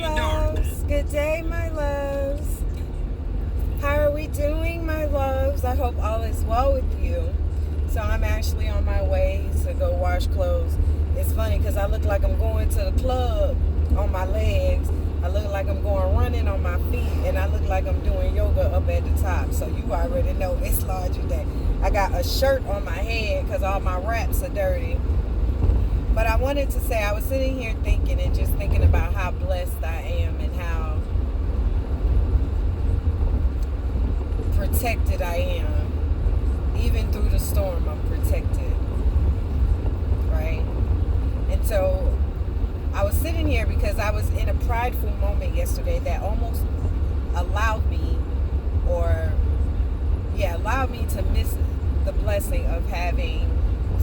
my loves. Good day, my loves. How are we doing, my loves? I hope all is well with you. So I'm actually on my way to go wash clothes. It's funny because I look like I'm going to the club on my legs. I look like I'm going running on my feet. And I look like I'm doing yoga up at the top. So you already know it's laundry day. I got a shirt on my head because all my wraps are dirty. But I wanted to say, I was sitting here thinking and just thinking about how blessed I am and how protected I am. Even through the storm, I'm protected. Right? And so I was sitting here because I was in a prideful moment yesterday that almost allowed me to miss the blessing of having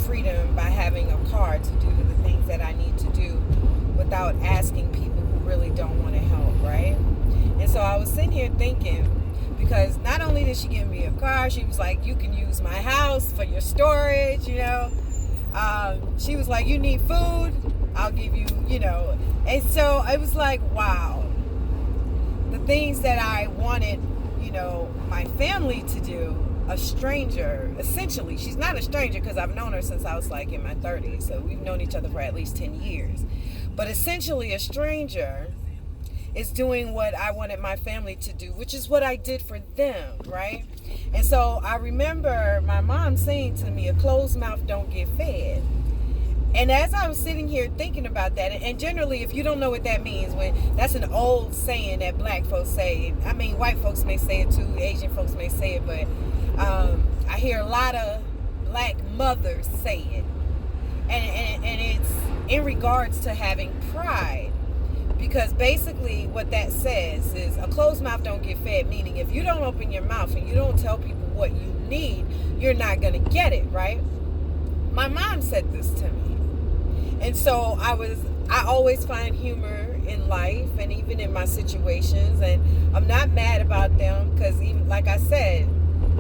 freedom by having a car to do the things that I need to do without asking people who really don't want to help, right? And so I was sitting here thinking, because not only did she give me a car, she was like, you can use my house for your storage, you know. She was like, you need food, I'll give you, you know. And so it was like, wow. The things that I wanted, you know, my family to do, a stranger, essentially, she's not a stranger because I've known her since I was like in my 30s, so we've known each other for at least 10 years. But essentially a stranger is doing what I wanted my family to do, which is what I did for them, right? And so I remember my mom saying to me, a closed mouth don't get fed. And as I was sitting here thinking about that, and generally, if you don't know what that means, that's an old saying that black folks say. I mean, white folks may say it too, Asian folks may say it, but I hear a lot of black mothers say it. And it's in regards to having pride. Because basically what that says is a closed mouth don't get fed, meaning if you don't open your mouth and you don't tell people what you need, you're not going to get it, right? My mom said this to me. And so I always find humor in life and even in my situations, and I'm not mad about them because even like I said,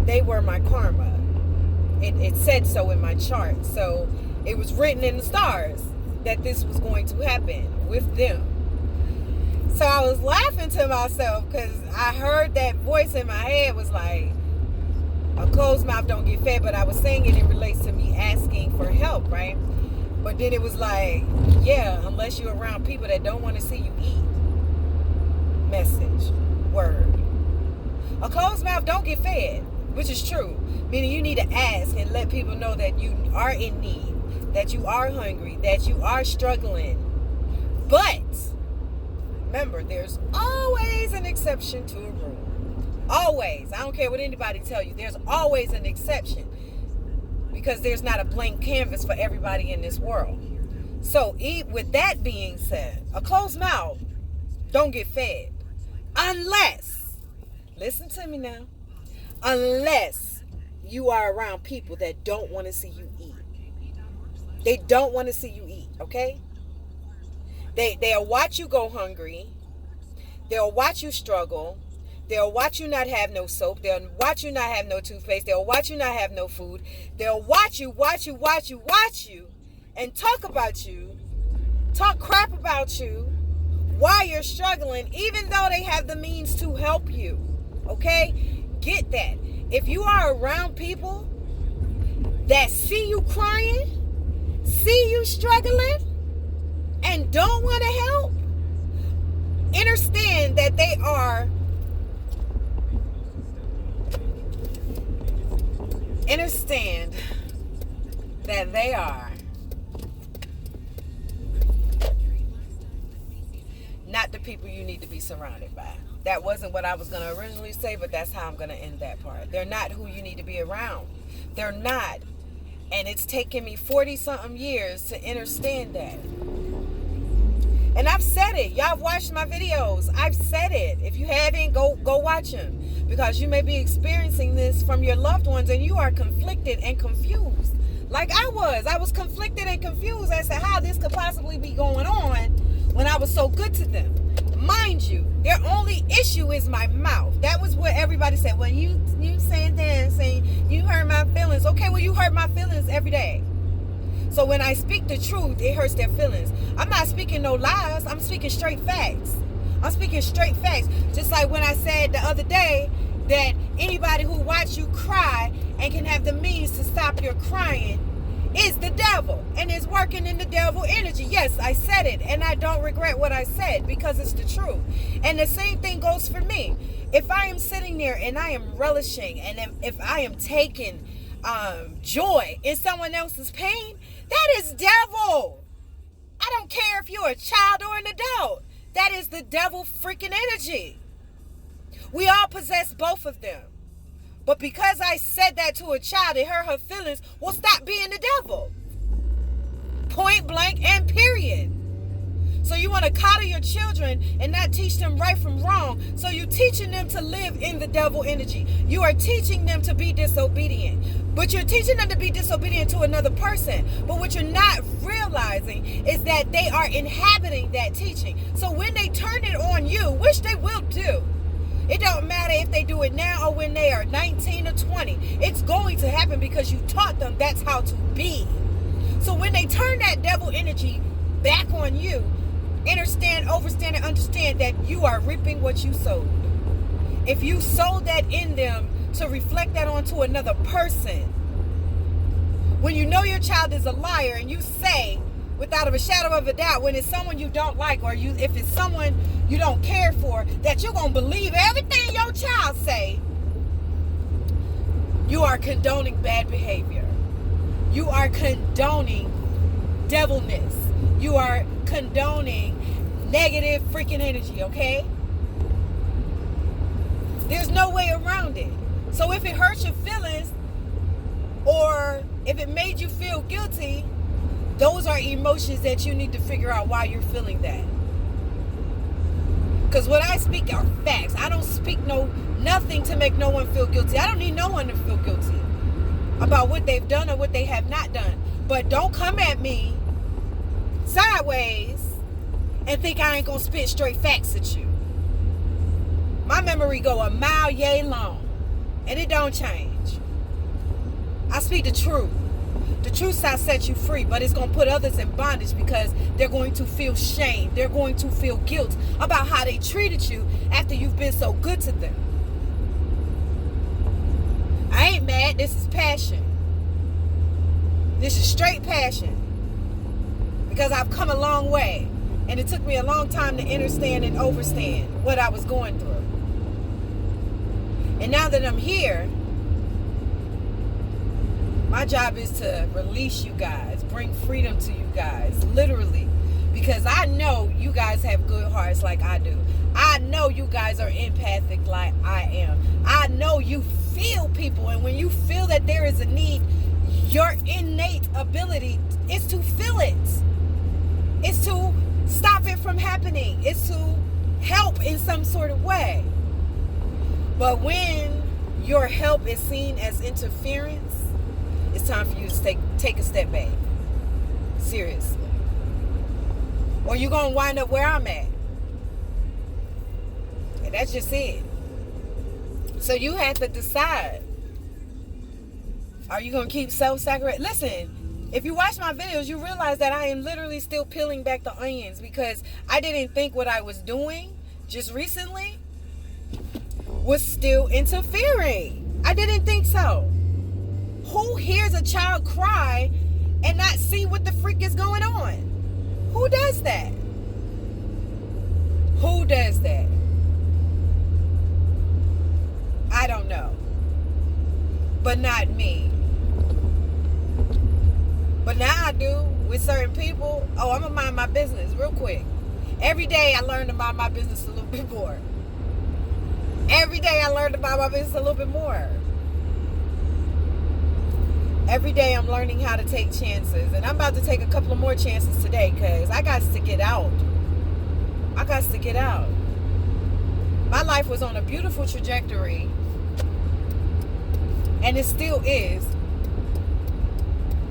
they were my karma. It said so in my chart. So it was written in the stars that this was going to happen with them. So I was laughing to myself because I heard that voice in my head was like, a closed mouth don't get fed, but I was saying it relates to me asking for help, right? But then it was like, yeah, unless you're around people that don't want to see you eat. Message. Word. A closed mouth don't get fed, which is true. Meaning you need to ask and let people know that you are in need, that you are hungry, that you are struggling. But remember, there's always an exception to a rule. Always. I don't care what anybody tell you. There's always an exception. Because there's not a blank canvas for everybody in this world. So with that being said, a closed mouth don't get fed. Unless, listen to me now, unless you are around people that don't want to see you eat. They don't want to see you eat, okay? They'll watch you go hungry. They'll watch you struggle. They'll watch you not have no soap. They'll watch you not have no toothpaste. They'll watch you not have no food. They'll watch you, and talk about you, talk crap about you while you're struggling, even though they have the means to help you. Okay? Get that. If you are around people that see you crying, see you struggling, and don't want to help, understand that they are not the people you need to be surrounded by. That wasn't what I was going to originally say, but that's how I'm going to end that part. They're not who you need to be around. They're not. And it's taken me 40-something years to understand that. And I've said it. Y'all have watched my videos. I've said it. If you haven't, go watch them. Because you may be experiencing this from your loved ones and you are conflicted and confused. Like I was. I was conflicted and confused as to how this could possibly be going on when I was so good to them. Mind you, their only issue is my mouth. That was what everybody said. When you saying that, saying you hurt my feelings. Okay, well you hurt my feelings every day. So when I speak the truth, it hurts their feelings. I'm not speaking no lies. I'm speaking straight facts. I'm speaking straight facts. Just like when I said the other day that anybody who watch you cry and can have the means to stop your crying is the devil and is working in the devil energy. Yes, I said it, and I don't regret what I said because it's the truth. And the same thing goes for me. If I am sitting there and I am relishing, and if I am taking joy in someone else's pain, that is devil. I don't care if you're a child or an adult. That is the devil freaking energy. We all possess both of them. But because I said that to a child, it hurt her feelings, well, stop being the devil. Point blank and period. So you want to coddle your children and not teach them right from wrong. So you're teaching them to live in the devil energy. You are teaching them to be disobedient. But you're teaching them to be disobedient to another person. But what you're not realizing is that they are inhabiting that teaching. So when they turn it on you, which they will do, it don't matter if they do it now or when they are 19 or 20. It's going to happen because you taught them that's how to be. So when they turn that devil energy back on you, overstand, and understand that you are reaping what you sowed. If you sowed that in them to reflect that onto another person, when you know your child is a liar and you say, without a shadow of a doubt, when it's someone you don't like or if it's someone you don't care for, that you're going to believe everything your child say, you are condoning bad behavior. You are condoning devilness. You are condoning negative freaking energy, okay? There's no way around it. So if it hurts your feelings or if it made you feel guilty, those are emotions that you need to figure out why you're feeling that. Because what I speak are facts. I don't speak nothing to make no one feel guilty. I don't need no one to feel guilty about what they've done or what they have not done. But don't come at me sideways and think I ain't gonna spit straight facts at you. My memory go a mile yay long, and it don't change. I speak the truth. The truth shall set you free, but it's going to put others in bondage because they're going to feel shame. They're going to feel guilt about how they treated you after you've been so good to them. I ain't mad. This is passion. This is straight passion. Because I've come a long way, and it took me a long time to understand and overstand what I was going through. And now that I'm here, my job is to release you guys, bring freedom to you guys, literally. Because I know you guys have good hearts like I do. I know you guys are empathic like I am. I know you feel people, and when you feel that there is a need, your innate ability is to feel it. It's to stop it from happening. It's to help in some sort of way. But when your help is seen as interference, it's time for you to take a step back. Seriously. Or you're going to wind up where I'm at. And that's just it. So you have to decide. Are you going to keep self-sacrificing? Listen, if you watch my videos, you realize that I am literally still peeling back the onions because I didn't think what I was doing just recently was still interfering. I didn't think so. Who hears a child cry and not see what the freak is going on? Who does that? Who does that? I don't know. But not me. But now I do with certain people. Oh, I'm going to mind my business real quick. Every day I learn to mind my business a little bit more. Every day I learn to mind my business a little bit more. Every day I'm learning how to take chances. And I'm about to take a couple of more chances today because I got to get out. I got to get out. My life was on a beautiful trajectory. And it still is.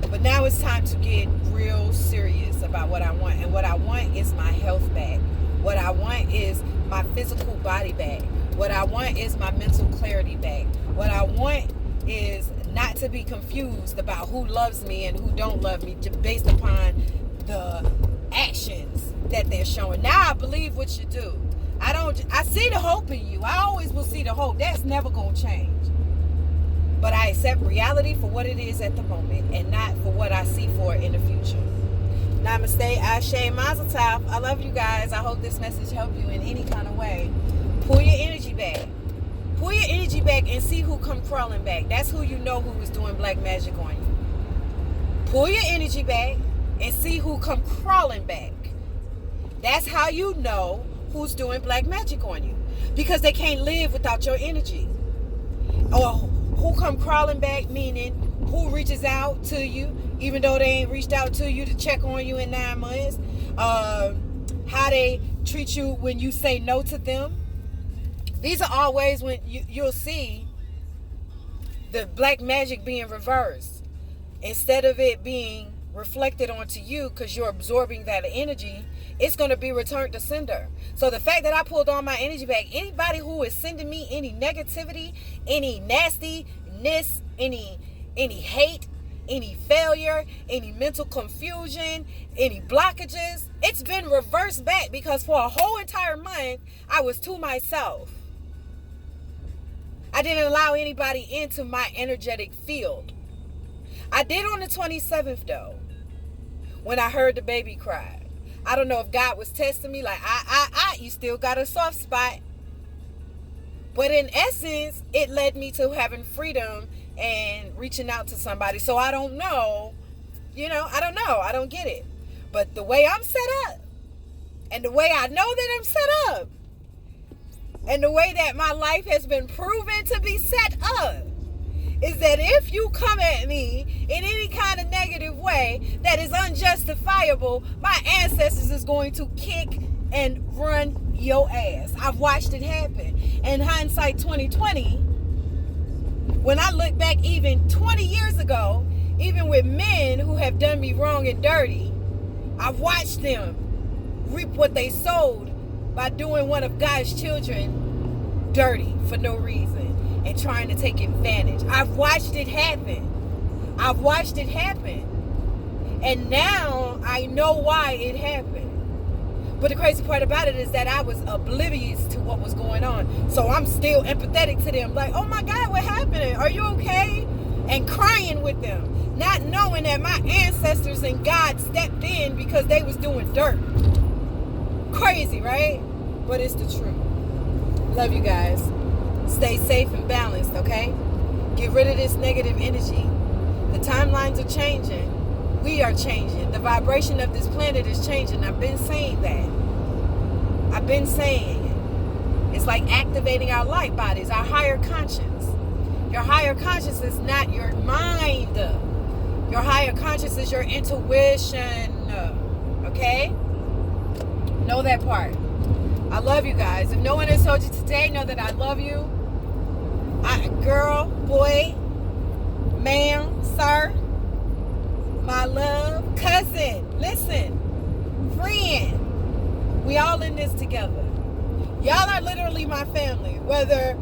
But now it's time to get real serious about what I want. And what I want is my health back. What I want is my physical body back. What I want is my mental clarity back. What I want is not to be confused about who loves me and who don't love me based upon the actions that they're showing. Now I believe what you do. I see the hope in you. I always will see the hope. That's never going to change. But I accept reality for what it is at the moment and not for what I see for it in the future. Namaste, Ashe, Mazel Tov. I love you guys. I hope this message helped you in any kind of way. Pull your energy back. Pull your energy back and see who come crawling back. That's who you know who is doing black magic on you. Pull your energy back and see who come crawling back. That's how you know who's doing black magic on you. Because they can't live without your energy. Or who come crawling back, meaning who reaches out to you, even though they ain't reached out to you to check on you in 9 months. How they treat you when you say no to them. These are all ways when you'll see the black magic being reversed. Instead of it being reflected onto you because you're absorbing that energy, it's going to be returned to sender. So the fact that I pulled all my energy back, anybody who is sending me any negativity, any nastiness, any hate, any failure, any mental confusion, any blockages, it's been reversed back because for a whole entire month, I was to myself. I didn't allow anybody into my energetic field. I did on the 27th though, when I heard the baby cry. I don't know if God was testing me like, you still got a soft spot. But in essence, it led me to having freedom and reaching out to somebody. So I don't know, I don't know. I don't get it. But the way I'm set up and the way I know that I'm set up and the way that my life has been proven to be set up is that if you come at me in any kind of negative way that is unjustifiable, my ancestors is going to kick and run your ass. I've watched it happen. In hindsight 2020, when I look back even 20 years ago, even with men who have done me wrong and dirty, I've watched them reap what they sowed by doing one of God's children dirty for no reason and trying to take advantage. I've watched it happen. I've watched it happen. And now I know why it happened. But the crazy part about it is that I was oblivious to what was going on. So I'm still empathetic to them. Like, oh my God, what happened? Are you okay? And crying with them. Not knowing that my ancestors and God stepped in because they was doing dirt. Crazy, right? But it's the truth. Love you guys. Stay safe and balanced, okay? Get rid of this negative energy. The timelines are changing. We are changing. The vibration of this planet is changing. I've been saying that. I've been saying it. It's like activating our light bodies, our higher conscience. Your higher conscience is not your mind. Your higher conscience is your intuition. Okay? Know that part. I love you guys. If no one has told you today, know that I love you. Girl, boy, ma'am, sir, my love, cousin, listen, friend, we all in this together. Y'all are literally my family. Whether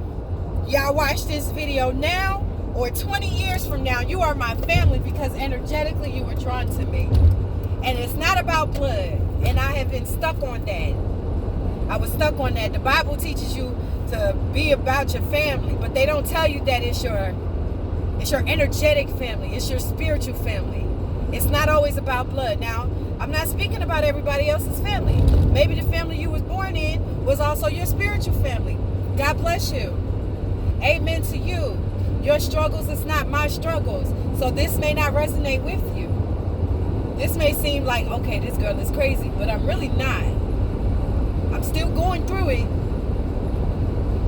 y'all watch this video now or 20 years from now, you are my family because energetically you were drawn to me. And it's not about blood. And I have been stuck on that. I was stuck on that. The Bible teaches you to be about your family, but they don't tell you that it's your energetic family. It's your spiritual family. It's not always about blood. Now, I'm not speaking about everybody else's family. Maybe the family you was born in was also your spiritual family. God bless you. Amen to you. Your struggles is not my struggles. So this may not resonate with you. This may seem like, okay, this girl is crazy, but I'm really not. I'm still going through it.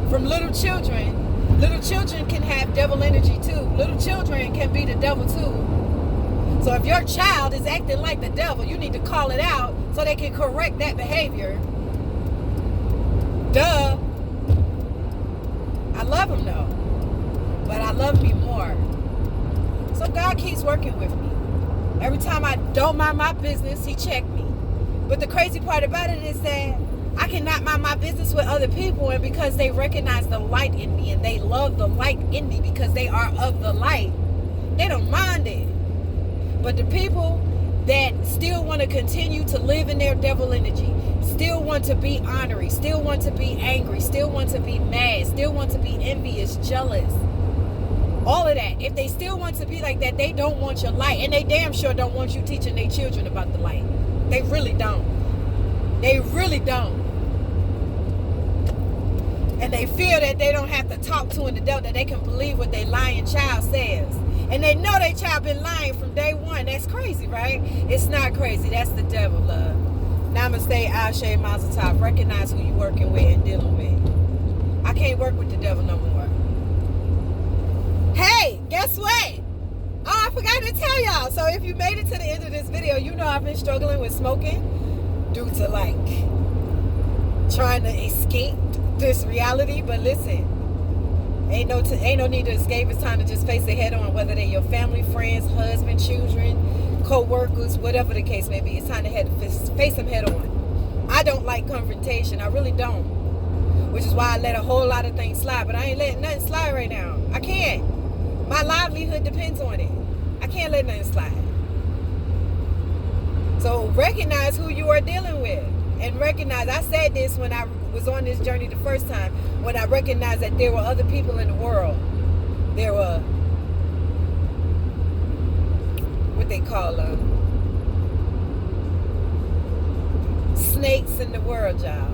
From little children. Little children can have devil energy too. Little children can be the devil too. So if your child is acting like the devil, you need to call it out so they can correct that behavior. Duh. I love them though. But I love me more. So God keeps working with me. Every time I don't mind my business, he checked me. But the crazy part about it is that I cannot mind my business with other people, and because they recognize the light in me and they love the light in me because they are of the light, they don't mind it. But the people that still want to continue to live in their devil energy, still want to be ornery, still want to be angry, still want to be mad, still want to be envious, jealous, all of that. If they still want to be like that, they don't want your light. And they damn sure don't want you teaching their children about the light. They really don't. They really don't. And they feel that they don't have to talk to an adult, that they can believe what their lying child says. And they know their child been lying from day one. That's crazy, right? It's not crazy. That's the devil, love. Namaste, Ashe, Mazel Tov. Recognize who you working with and dealing with. I can't work with the devil no more. Hey, guess what? Oh, I forgot to tell y'all. So if you made it to the end of this video, you know I've been struggling with smoking due to like trying to escape this reality. But listen, ain't no need to escape. It's time to just face it head on, whether they're your family, friends, husband, children, co-workers, whatever the case may be. It's time to face them head on. I don't like confrontation. I really don't. Which is why I let a whole lot of things slide. But I ain't letting nothing slide right now. I can't. My livelihood depends on it. I can't let nothing slide. So recognize who you are dealing with. And recognize, I said this when I was on this journey the first time, when I recognized that there were other people in the world. There were, what they call snakes in the world, y'all.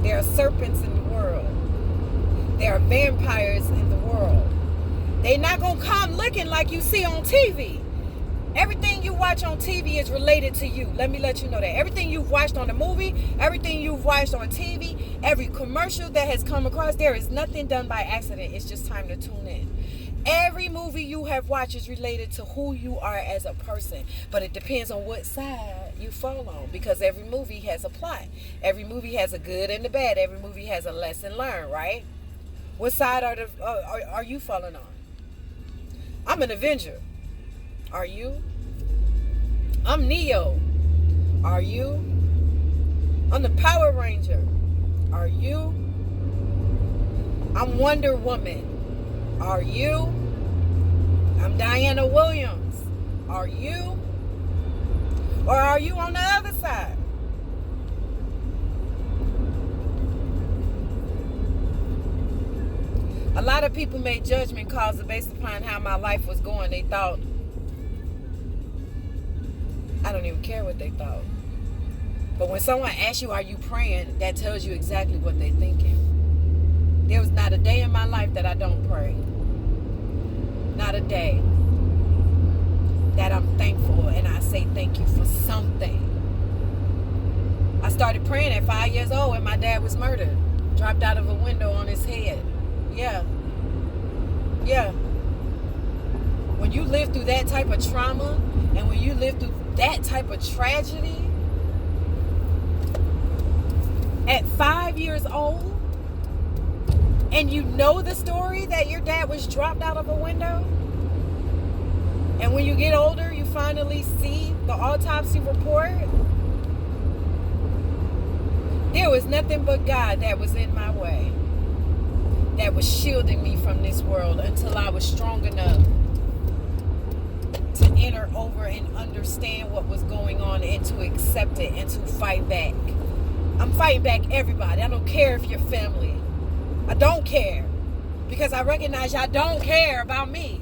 There are serpents in the world. There are vampires in the world. They're not going to come looking like you see on TV. Everything you watch on TV is related to you. Let me let you know that. Everything you've watched on the movie, everything you've watched on TV, every commercial that has come across, there is nothing done by accident. It's just time to tune in. Every movie you have watched is related to who you are as a person. But it depends on what side you fall on. Because every movie has a plot. Every movie has a good and a bad. Every movie has a lesson learned, right? What side are you falling on? I'm an Avenger. Are you? I'm Neo. Are you? I'm the Power Ranger. Are you? I'm Wonder Woman. Are you? I'm Diana Williams. Are you? Or are you on the other side? A lot of people made judgment calls based upon how my life was going. They thought, I don't even care what they thought. But when someone asks you, are you praying? That tells you exactly what they're thinking. There was not a day in my life that I don't pray. Not a day that I'm thankful and I say thank you for something. I started praying at 5 years old when my dad was murdered. Dropped out of a window on his head. Yeah. When you live through that type of trauma and when you live through that type of tragedy at 5 years old, and you know the story that your dad was dropped out of a window, and when you get older you finally see the autopsy report, there was nothing but God that was in my way, that was shielding me from this world until I was strong enough to enter over and understand what was going on and to accept it and to fight back. I'm fighting back everybody. I don't care if you're family. I don't care. Because I recognize y'all don't care about me.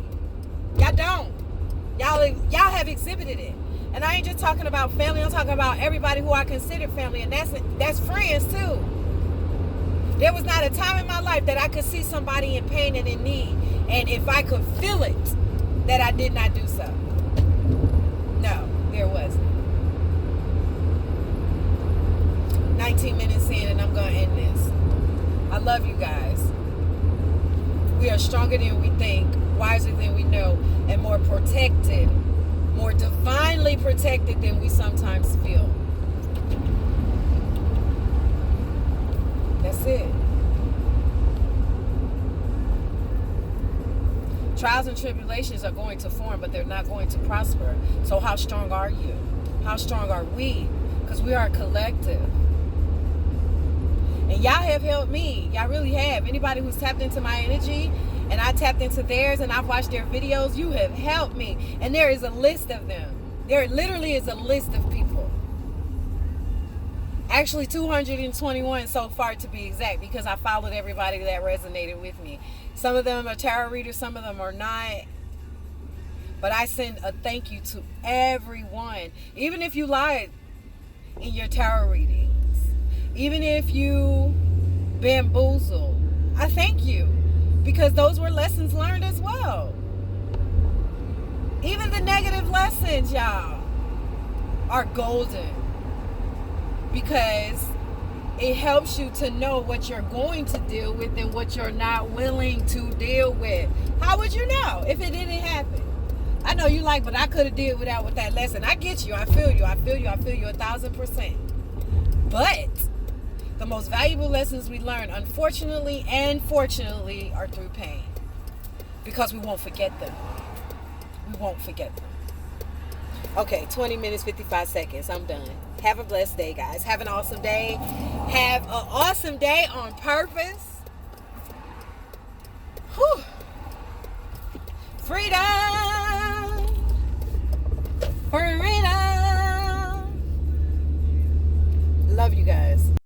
Y'all don't. Y'all have exhibited it. And I ain't just talking about family. I'm talking about everybody who I consider family. And that's friends too. There was not a time in my life that I could see somebody in pain and in need, and if I could feel it, that I did not do so. No, there wasn't. 19 minutes in, and I'm going to end this. I love you guys. We are stronger than we think, wiser than we know, and more protected, more divinely protected than we sometimes feel. That's it. Trials and tribulations are going to form, but they're not going to prosper. So how strong are you? How strong are we? Because we are a collective. And y'all have helped me. Y'all really have. Anybody who's tapped into my energy and I tapped into theirs and I've watched their videos, you have helped me. And there is a list of them. There literally is a list of people. Actually, 221 so far to be exact, because I followed everybody that resonated with me. Some of them are tarot readers, some of them are not. But I send a thank you to everyone. Even if you lied in your tarot readings, even if you bamboozled, I thank you, because those were lessons learned as well. Even the negative lessons, y'all, are golden, because it helps you to know what you're going to deal with and what you're not willing to deal with. How would you know if it didn't happen? I know you like, but I could have dealt with that lesson. I get you. I feel you. 1,000%. But the most valuable lessons we learn, unfortunately and fortunately, are through pain, because we won't forget them. We won't forget them. Okay, 20 minutes, 55 seconds. I'm done. Have a blessed day, guys. Have an awesome day. Have an awesome day on purpose. Whew. Freedom.